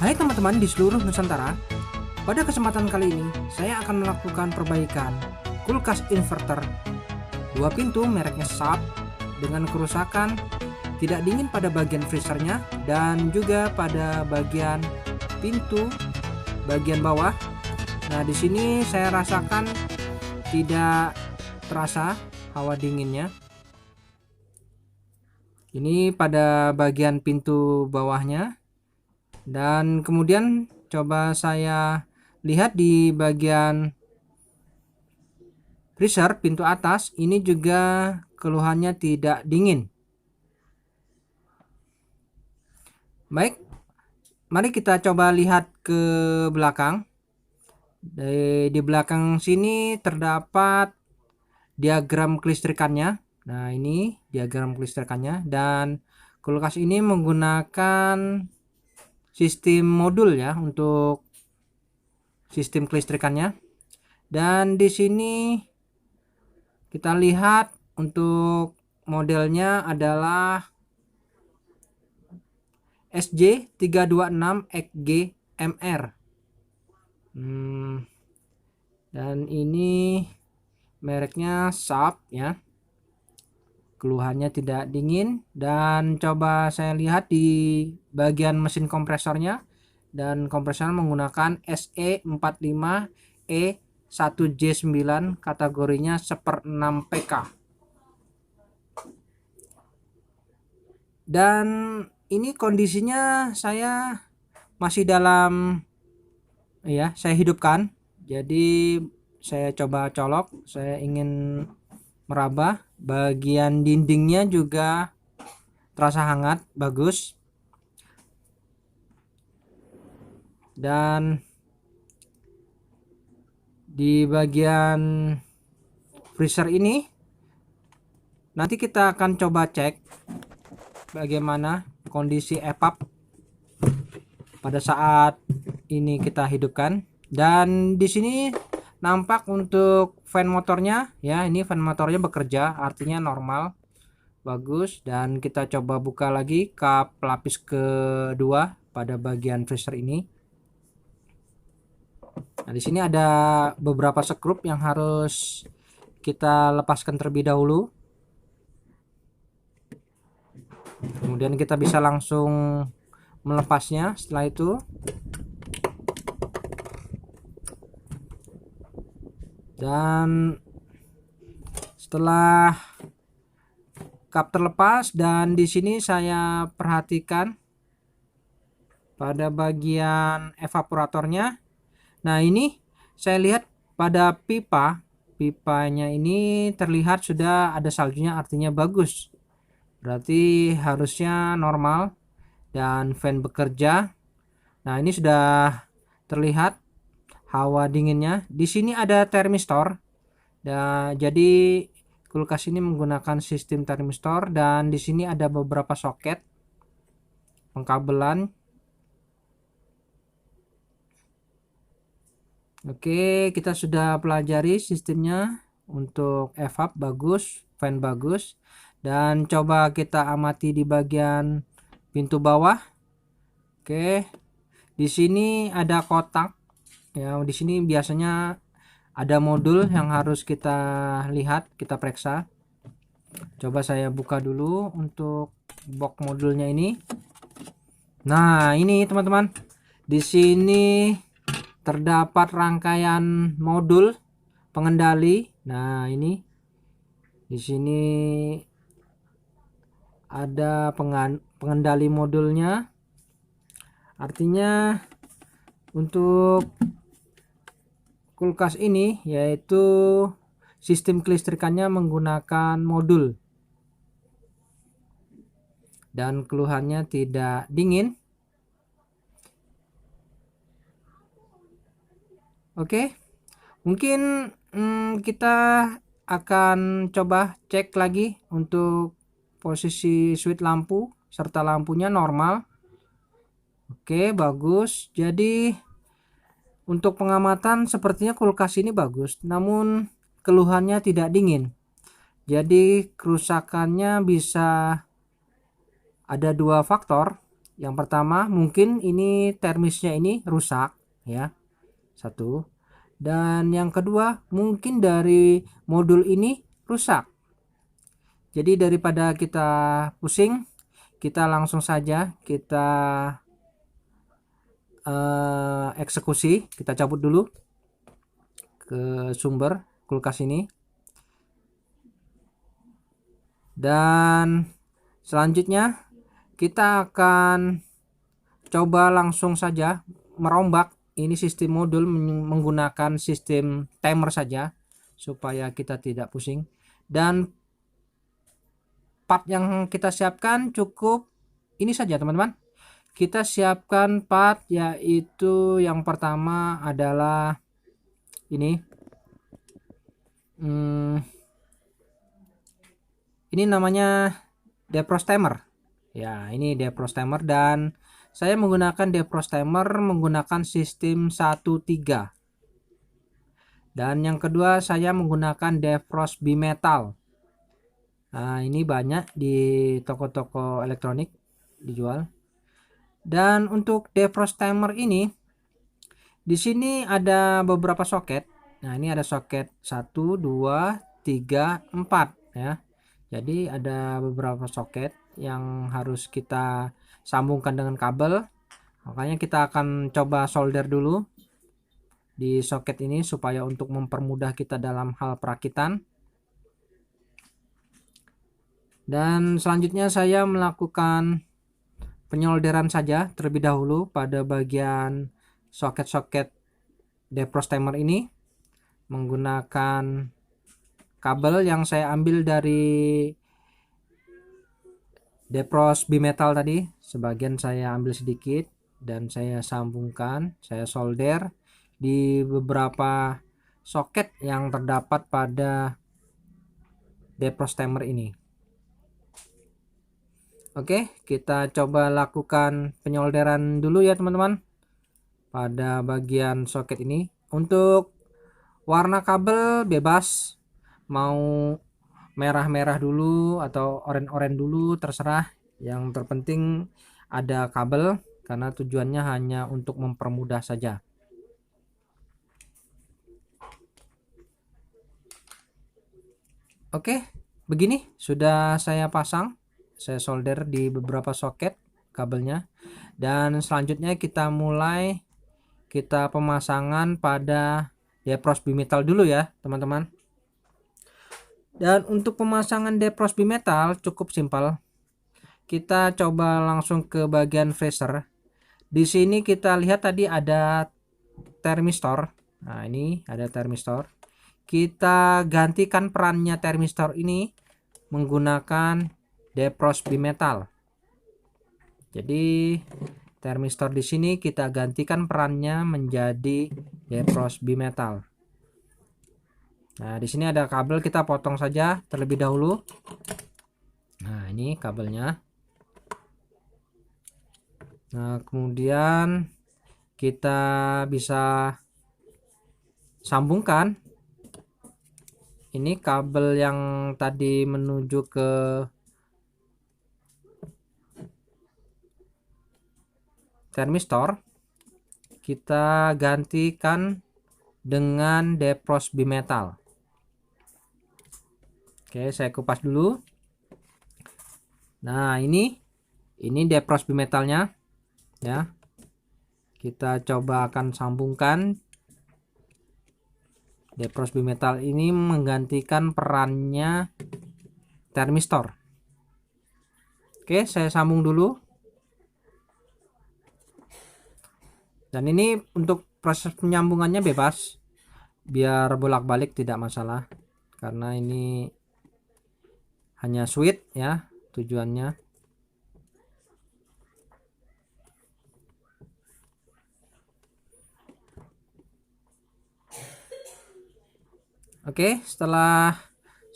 Hai teman-teman di seluruh Nusantara, pada kesempatan kali ini saya akan melakukan perbaikan kulkas inverter 2 pintu mereknya Sharp dengan kerusakan tidak dingin pada bagian freezernya dan juga pada bagian pintu bagian bawah. Nah, di sini saya rasakan tidak terasa hawa dinginnya. Ini pada bagian pintu bawahnya. Dan kemudian coba saya lihat di bagian freezer pintu atas, ini juga keluhannya tidak dingin. Baik, mari kita coba lihat ke belakang. Di belakang sini terdapat diagram kelistrikannya. Nah, ini diagram kelistrikannya, dan kulkas ini menggunakan sistem modul ya untuk sistem kelistrikannya. Dan di sini kita lihat untuk modelnya adalah SJ326XG MR. Dan ini mereknya Sharp ya. Keluhannya tidak dingin, dan coba saya lihat di bagian mesin kompresornya, dan kompresor menggunakan SE45E1J9 kategorinya 1/6 PK. Dan ini kondisinya saya masih dalam ya, saya hidupkan. Jadi saya coba colok, saya ingin meraba. Bagian dindingnya juga terasa hangat, bagus. Dan di bagian freezer ini nanti kita akan coba cek bagaimana kondisi EVAP pada saat ini kita hidupkan. Dan di sini nampak untuk fan motornya ya, ini fan motornya bekerja, artinya normal, bagus. Dan kita coba buka lagi kap lapis kedua pada bagian freezer ini. Nah, di sini ada beberapa skrup yang harus kita lepaskan terlebih dahulu. Kemudian kita bisa langsung melepasnya setelah itu. Dan setelah kap terlepas, dan di sini saya perhatikan pada bagian evaporatornya. Nah, ini saya lihat pada pipanya ini terlihat sudah ada saljunya, artinya bagus. Berarti harusnya normal dan fan bekerja. Nah, ini sudah terlihat hawa dinginnya. Di sini ada termistor. Jadi kulkas ini menggunakan sistem termistor, dan di sini ada beberapa soket pengkabelan. Oke, kita sudah pelajari sistemnya. Untuk evap bagus, fan bagus. Dan coba kita amati di bagian pintu bawah. Oke, di sini ada kotak ya. Di sini biasanya ada modul yang harus kita lihat, kita periksa. Coba saya buka dulu untuk box modulnya ini. Nah, ini teman-teman, di sini terdapat rangkaian modul pengendali. Nah, ini di sini ada pengendali modulnya, artinya untuk kulkas ini yaitu sistem kelistrikannya menggunakan modul, dan keluhannya tidak dingin. Oke, mungkin kita akan coba cek lagi untuk posisi switch lampu serta lampunya normal. Oke, bagus. Jadi untuk pengamatan sepertinya kulkas ini bagus, namun keluhannya tidak dingin. Jadi kerusakannya bisa ada dua faktor. Yang pertama mungkin ini termisnya ini rusak ya, satu. Dan yang kedua mungkin dari modul ini rusak. Jadi daripada kita pusing, kita langsung saja kita eksekusi. Kita cabut dulu ke sumber kulkas ini, dan selanjutnya kita akan coba langsung saja merombak ini sistem modul menggunakan sistem timer saja supaya kita tidak pusing. Dan part yang kita siapkan cukup ini saja teman-teman. Kita siapkan part yaitu yang pertama adalah ini. Ini namanya defrost timer. Ya, ini defrost timer dan saya menggunakan defrost timer menggunakan sistem 13. Dan yang kedua saya menggunakan defrost bimetal. Nah, ini banyak di toko-toko elektronik dijual. Dan untuk defrost timer ini di sini ada beberapa soket. Nah, ini ada soket 1, 2, 3, 4 ya. Jadi ada beberapa soket yang harus kita sambungkan dengan kabel. Makanya kita akan coba solder dulu di soket ini supaya untuk mempermudah kita dalam hal perakitan. Dan selanjutnya saya melakukan penyolderan saja terlebih dahulu pada bagian soket-soket defrost timer ini menggunakan kabel yang saya ambil dari defrost bimetal tadi. Sebagian saya ambil sedikit dan saya sambungkan, saya solder di beberapa soket yang terdapat pada defrost timer ini. Oke, kita coba lakukan penyolderan dulu ya teman-teman pada bagian soket ini. Untuk warna kabel bebas, mau merah-merah dulu atau oranye-oranye dulu terserah. Yang terpenting ada kabel karena tujuannya hanya untuk mempermudah saja. Oke, begini sudah saya pasang, saya solder di beberapa soket kabelnya. Dan selanjutnya kita mulai kita pemasangan pada defrost bimetal dulu ya teman-teman. Dan untuk pemasangan defrost bimetal cukup simpel. Kita coba langsung ke bagian freezer. Di sini kita lihat tadi ada termistor. Nah, ini ada termistor. Kita gantikan perannya termistor ini menggunakan defrost bimetal. Jadi termistor di sini kita gantikan perannya menjadi defrost bimetal. Nah, di sini ada kabel, kita potong saja terlebih dahulu. Nah, ini kabelnya. Nah, kemudian kita bisa sambungkan ini kabel yang tadi menuju ke termistor, kita gantikan dengan defrost bimetal. Oke, saya kupas dulu. Nah, ini defrost bimetalnya ya. Kita coba akan sambungkan. Defrost bimetal ini menggantikan perannya termistor. Oke, saya sambung dulu. Dan ini untuk proses penyambungannya bebas, biar bolak-balik tidak masalah, karena ini hanya switch ya tujuannya. Oke, setelah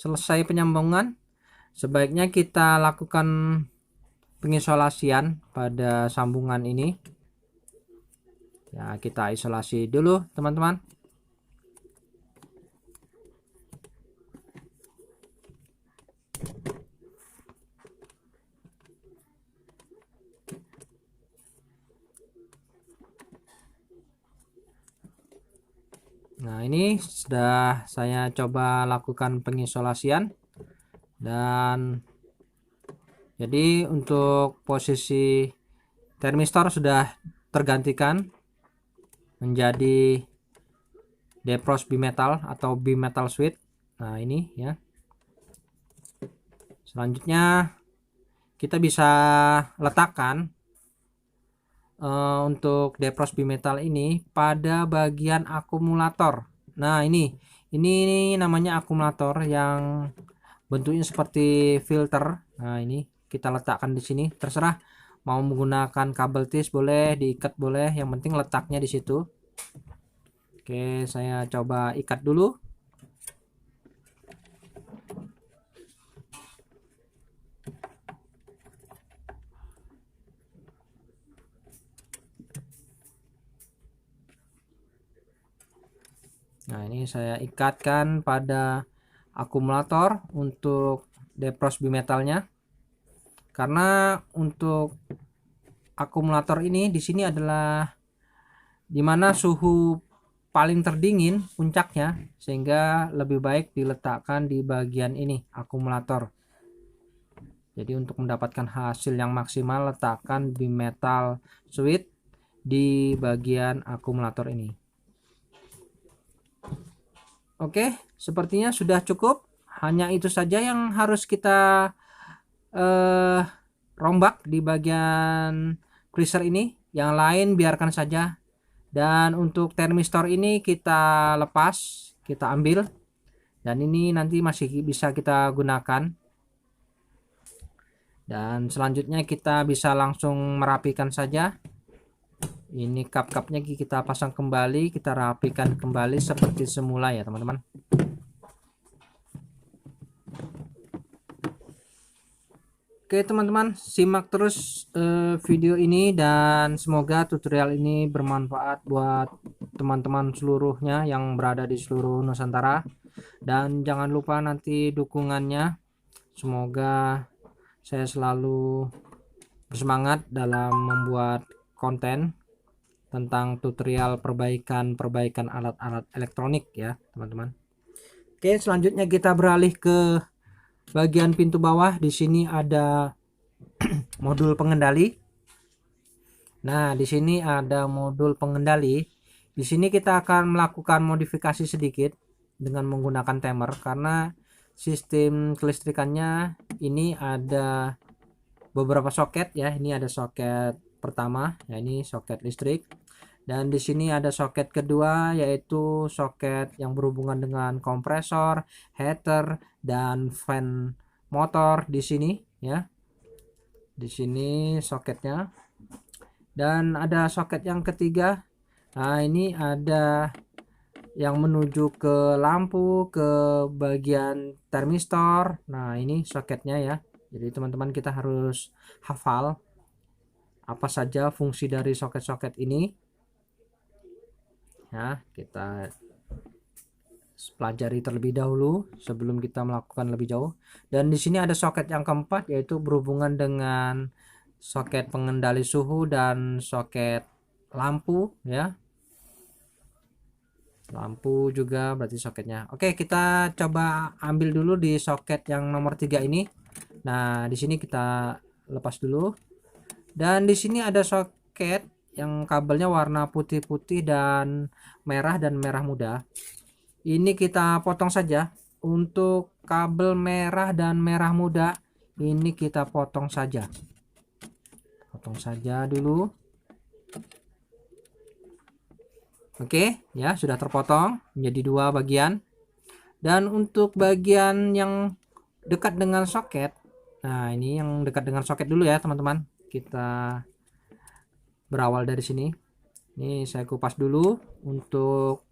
selesai penyambungan, sebaiknya kita lakukan pengisolasian pada sambungan ini. Ya, kita isolasi dulu teman-teman. Nah, ini sudah saya coba lakukan pengisolasian, dan jadi untuk posisi termistor sudah tergantikan menjadi defrost bimetal atau bimetal switch. Nah, ini ya. Selanjutnya kita bisa letakkan untuk defrost bimetal ini pada bagian akumulator. Nah, ini namanya akumulator yang bentuknya seperti filter. Nah, ini kita letakkan di sini. Terserah mau menggunakan kabel tis boleh, diikat boleh, yang penting letaknya di situ. Oke, saya coba ikat dulu. Nah, ini saya ikatkan pada akumulator untuk defrost bimetalnya. Karena untuk akumulator ini di sini adalah dimana suhu paling terdingin puncaknya, sehingga lebih baik diletakkan di bagian ini akumulator. Jadi untuk mendapatkan hasil yang maksimal, letakkan bimetal switch di bagian akumulator ini. Oke, sepertinya sudah cukup. Hanya itu saja yang harus kita rombak di bagian freezer ini. Yang lain biarkan saja. Dan untuk termistor ini kita lepas, kita ambil, dan ini nanti masih bisa kita gunakan. Dan selanjutnya kita bisa langsung merapikan saja. Ini kap-kapnya kita pasang kembali, kita rapikan kembali seperti semula ya teman-teman. Oke teman-teman, simak terus video ini dan semoga tutorial ini bermanfaat buat teman-teman seluruhnya yang berada di seluruh Nusantara. Dan jangan lupa nanti dukungannya. Semoga saya selalu bersemangat dalam membuat konten tentang tutorial perbaikan alat-alat elektronik ya teman-teman. Oke, selanjutnya kita beralih ke bagian pintu bawah. Di sini ada modul pengendali. Nah, di sini ada modul pengendali. Di sini kita akan melakukan modifikasi sedikit dengan menggunakan timer, karena sistem kelistrikannya ini ada beberapa soket ya. Ini ada soket pertama ya, ini soket listrik, dan di sini ada soket kedua yaitu soket yang berhubungan dengan kompresor, heater, dan fan motor di sini ya. Di sini soketnya. Dan ada soket yang ketiga. Nah, ini ada yang menuju ke lampu, ke bagian termistor. Nah, ini soketnya ya. Jadi teman-teman kita harus hafal apa saja fungsi dari soket-soket ini. Ya, kita pelajari terlebih dahulu sebelum kita melakukan lebih jauh. Dan di sini ada soket yang keempat yaitu berhubungan dengan soket pengendali suhu dan soket lampu ya. Lampu juga berarti soketnya. Oke, kita coba ambil dulu di soket yang nomor 3 ini. Nah, di sini kita lepas dulu. Dan di sini ada soket yang kabelnya warna putih-putih dan merah muda. Ini kita potong saja. Untuk kabel merah dan merah muda ini kita potong saja. Potong saja dulu. Oke, ya sudah terpotong menjadi dua bagian. Dan untuk bagian yang dekat dengan soket, nah ini yang dekat dengan soket dulu ya teman-teman. Kita berawal dari sini. Ini saya kupas dulu untuk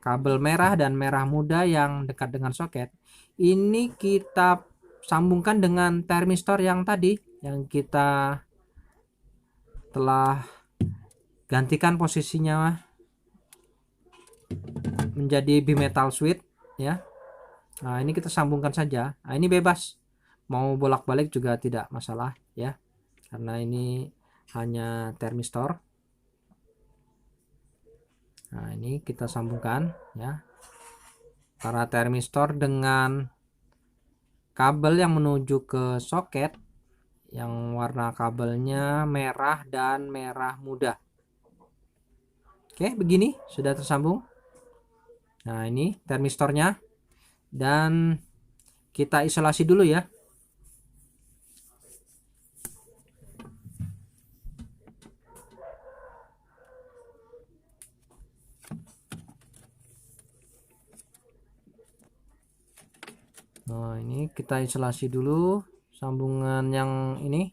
kabel merah dan merah muda yang dekat dengan soket. Ini kita sambungkan dengan termistor yang tadi yang kita telah gantikan posisinya menjadi bimetal switch ya. Nah, ini kita sambungkan saja. Nah, ini bebas mau bolak-balik juga tidak masalah ya, karena ini hanya termistor. Nah, ini kita sambungkan ya, antara termistor dengan kabel yang menuju ke soket yang warna kabelnya merah dan merah muda. Oke, begini sudah tersambung. Nah, ini termistornya, dan kita isolasi dulu ya. Nah, ini kita isolasi dulu sambungan yang ini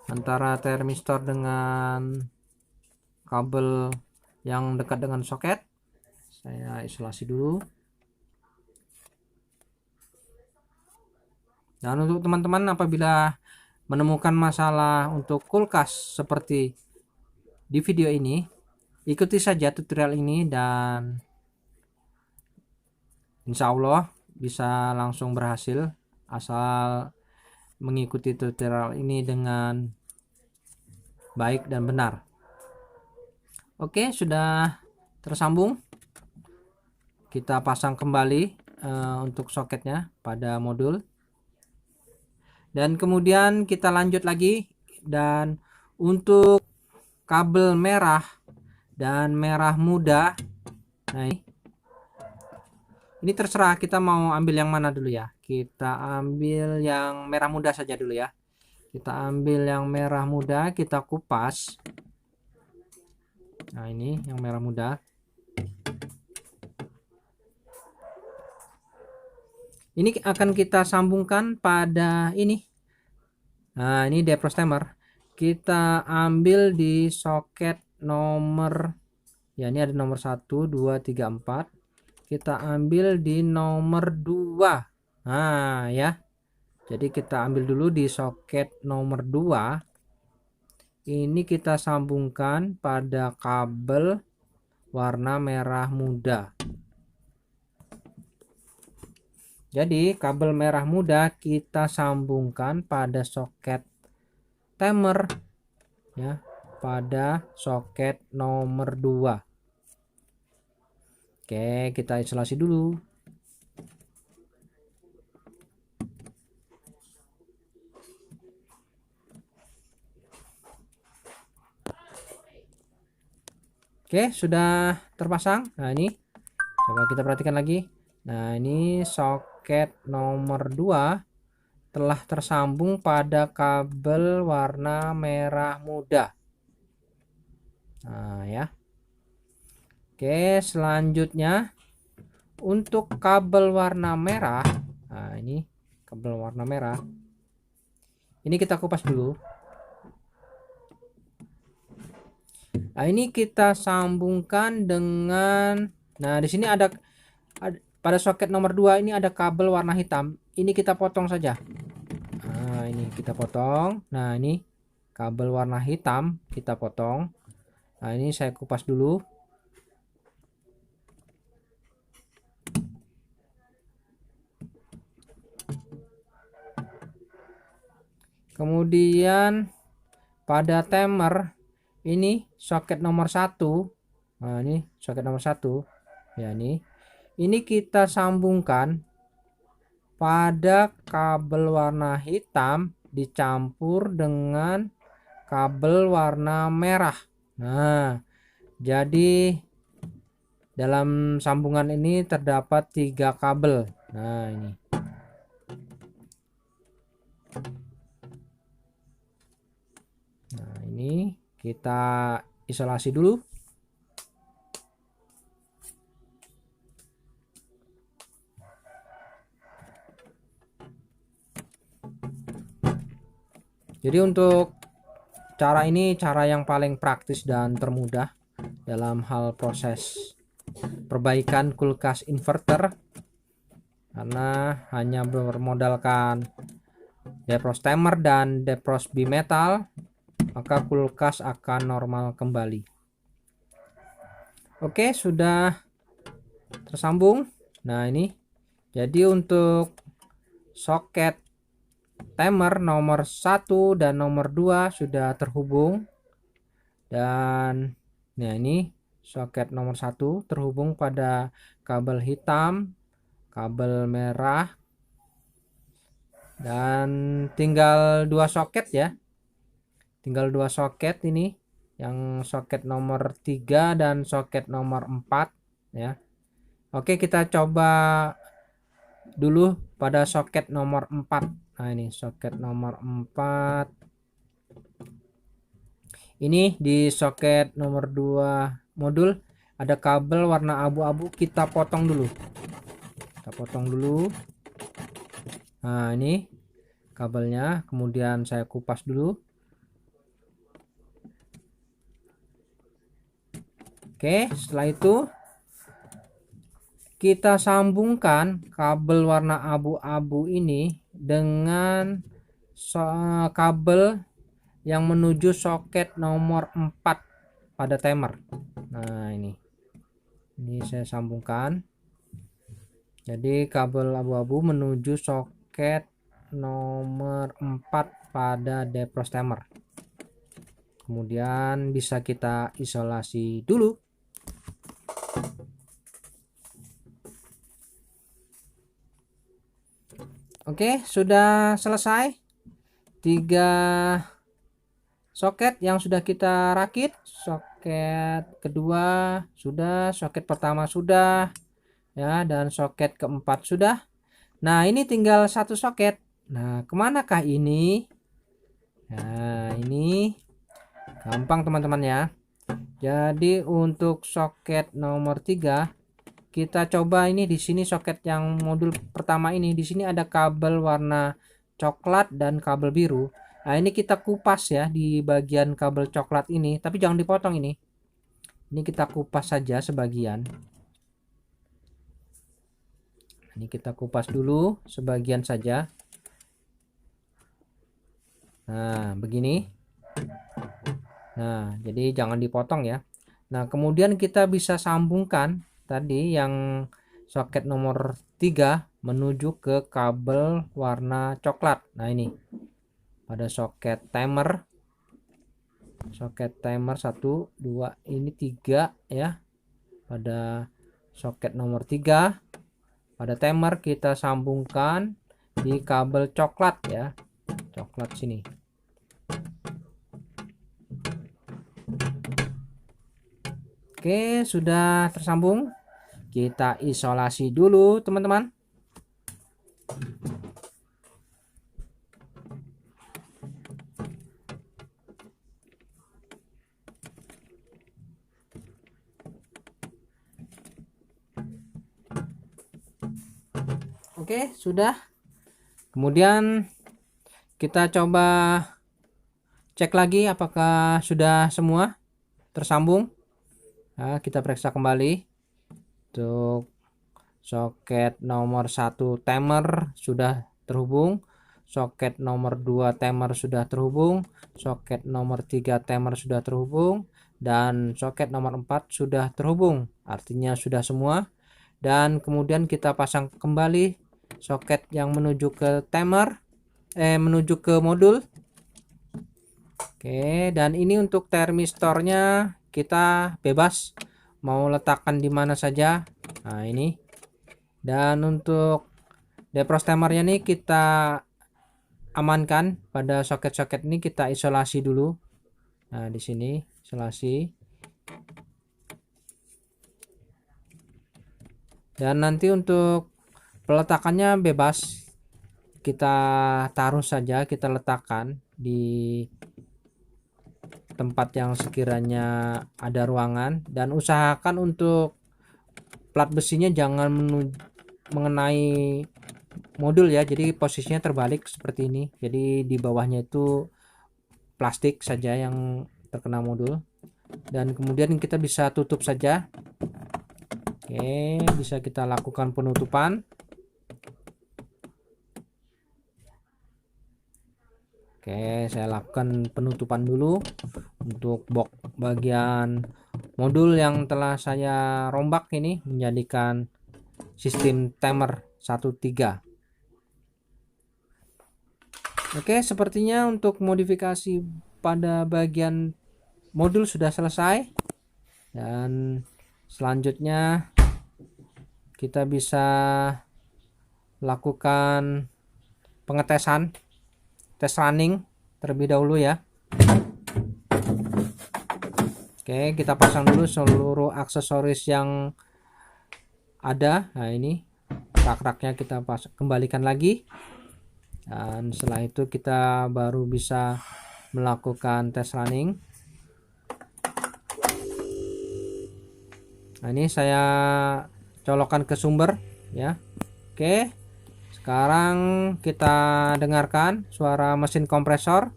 antara termistor dengan kabel yang dekat dengan soket. Saya isolasi dulu. Dan untuk teman-teman apabila menemukan masalah untuk kulkas seperti di video ini, ikuti saja tutorial ini dan insya Allah bisa langsung berhasil asal mengikuti tutorial ini dengan baik dan benar. Oke, sudah tersambung. Kita pasang kembali untuk soketnya pada modul, dan kemudian kita lanjut lagi. Dan untuk kabel merah dan merah muda, nah ini terserah kita mau ambil yang mana dulu ya. Kita ambil yang merah muda saja dulu ya. Kita ambil yang merah muda, kita kupas. Nah, ini yang merah muda. Ini akan kita sambungkan pada ini. Nah, ini depros timer. Kita ambil di soket nomor, ya ini ada nomor 1, 2, 3, 4. Kita ambil di nomor 2. Nah ya, jadi kita ambil dulu di soket nomor 2. Ini kita sambungkan pada kabel warna merah muda. Jadi kabel merah muda kita sambungkan pada soket timer ya, pada soket nomor 2. Oke, kita isolasi dulu. Oke, sudah terpasang. Nah, ini coba kita perhatikan lagi. Nah, ini soket nomor 2 telah tersambung pada kabel warna merah muda. Nah, ya. Oke, selanjutnya untuk kabel warna merah. Nah, ini kabel warna merah. Ini kita kupas dulu. Nah, ini kita sambungkan dengan, nah di sini ada pada soket nomor 2 ini ada kabel warna hitam. Ini kita potong saja. Nah, ini kita potong. Nah, ini kabel warna hitam kita potong. Nah, ini saya kupas dulu. Kemudian pada timer ini soket nomor 1. Nah, ini soket nomor 1. Ya, ini kita sambungkan pada kabel warna hitam dicampur dengan kabel warna merah. Nah, jadi dalam sambungan ini terdapat 3 kabel. Nah, ini. Nah, ini kita isolasi dulu. Jadi untuk cara ini cara yang paling praktis dan termudah dalam hal proses perbaikan kulkas inverter, karena hanya bermodalkan depros timer dan depros bimetal, maka kulkas akan normal kembali. Oke, sudah tersambung. Nah, ini jadi untuk soket timer nomor 1 dan nomor 2 sudah terhubung, dan nah ini soket nomor 1 terhubung pada kabel hitam, kabel merah, dan tinggal 2 soket ya. Tinggal 2 soket ini, yang soket nomor 3 dan soket nomor 4 ya. Oke, kita coba dulu pada soket nomor 4. Nah, ini soket nomor 4. Ini di soket nomor 2 modul ada kabel warna abu-abu, kita potong dulu. Nah, ini kabelnya, kemudian saya kupas dulu. Oke, setelah itu kita sambungkan kabel warna abu-abu ini dengan kabel yang menuju soket nomor 4 pada timer. Nah, ini saya sambungkan. Jadi kabel abu-abu menuju soket nomor 4 pada defrost timer. Kemudian bisa kita isolasi dulu. Oke, sudah selesai 3 soket yang sudah kita rakit. Soket kedua sudah, soket pertama sudah ya, dan soket keempat sudah. Nah, ini tinggal 1 soket. Nah, kemanakah ini? Nah, ini gampang teman-teman ya. Jadi untuk soket nomor 3 kita coba ini, di sini soket yang modul pertama ini, di sini ada kabel warna coklat dan kabel biru. Nah, ini kita kupas ya di bagian kabel coklat ini, tapi jangan dipotong ini. Ini kita kupas saja sebagian. Ini kita kupas dulu sebagian saja. Nah, begini. Nah, jadi jangan dipotong ya. Nah, kemudian kita bisa sambungkan tadi yang soket nomor 3 menuju ke kabel warna coklat. Nah, ini pada soket timer 1 2 ini 3 ya. Pada soket nomor 3 pada timer kita sambungkan di kabel coklat ya, coklat sini. Oke, sudah tersambung. Kita isolasi dulu teman-teman. Oke, sudah. Kemudian kita coba cek lagi apakah sudah semua tersambung. Nah, kita periksa kembali. Untuk soket nomor 1 timer sudah terhubung, soket nomor 2 timer sudah terhubung, soket nomor 3 timer sudah terhubung, dan soket nomor 4 sudah terhubung. Artinya sudah semua. Dan kemudian kita pasang kembali soket yang menuju ke timer, menuju ke modul. Oke, dan ini untuk termistornya kita bebas mau letakkan di mana saja. Nah, ini. Dan untuk defrost timernya nih kita amankan pada soket-soket ini, kita isolasi dulu. Nah, di sini isolasi. Dan nanti untuk peletakannya bebas. Kita taruh saja, kita letakkan di tempat yang sekiranya ada ruangan, dan usahakan untuk plat besinya jangan mengenai modul ya, jadi posisinya terbalik seperti ini. Jadi di bawahnya itu plastik saja yang terkena modul, dan kemudian kita bisa tutup saja. Oke, bisa kita lakukan penutupan. Oke, saya lakukan penutupan dulu untuk box bagian modul yang telah saya rombak ini menjadikan sistem timer 13. Oke, sepertinya untuk modifikasi pada bagian modul sudah selesai. Dan selanjutnya kita bisa lakukan pengetesan, tes running terlebih dahulu ya. Oke, kita pasang dulu seluruh aksesoris yang ada. Nah, ini rak-raknya kita kembalikan lagi. Dan setelah itu kita baru bisa melakukan tes running. Nah, ini saya colokkan ke sumber ya. Oke, sekarang kita dengarkan suara mesin kompresor.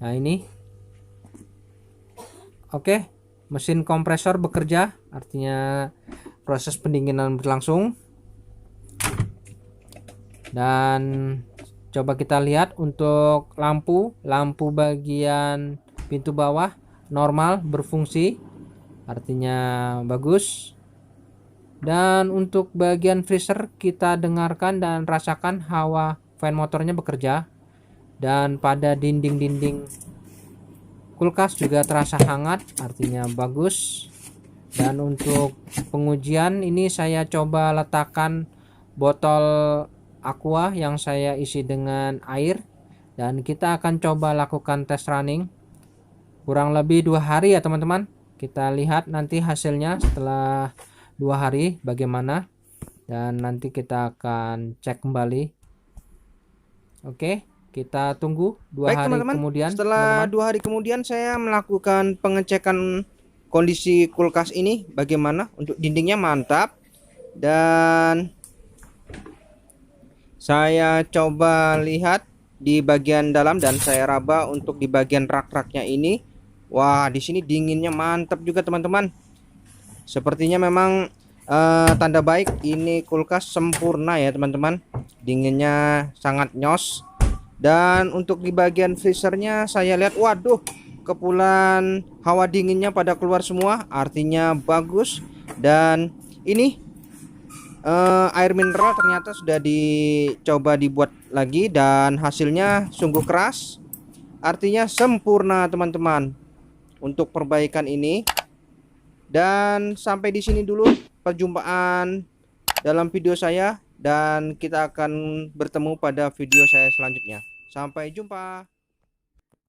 Nah, ini oke, mesin kompresor bekerja, artinya proses pendinginan berlangsung. Dan coba kita lihat untuk lampu bagian pintu bawah normal berfungsi, artinya bagus. Dan untuk bagian freezer kita dengarkan dan rasakan hawa fan motornya bekerja. Dan pada dinding-dinding kulkas juga terasa hangat, artinya bagus. Dan untuk pengujian ini saya coba letakkan botol aqua yang saya isi dengan air, dan kita akan coba lakukan tes running kurang lebih 2 hari ya teman-teman. Kita lihat nanti hasilnya setelah 2 hari bagaimana, dan nanti kita akan cek kembali. Oke, kita tunggu 2 Baik hari teman-teman, kemudian. setelah 2 hari kemudian saya melakukan pengecekan kondisi kulkas ini bagaimana. Untuk dindingnya mantap, dan saya coba lihat di bagian dalam dan saya raba untuk di bagian rak-raknya ini. Wah, di sini dinginnya mantap juga teman-teman. Sepertinya memang tanda baik ini kulkas sempurna ya teman-teman. Dinginnya sangat nyos. Dan untuk di bagian freezernya saya lihat, waduh, kepulan hawa dinginnya pada keluar semua, artinya bagus. Dan ini air mineral ternyata sudah dicoba dibuat lagi dan hasilnya sungguh keras, artinya sempurna teman-teman untuk perbaikan ini. Dan sampai di sini dulu perjumpaan dalam video saya, dan kita akan bertemu pada video saya selanjutnya. Sampai jumpa.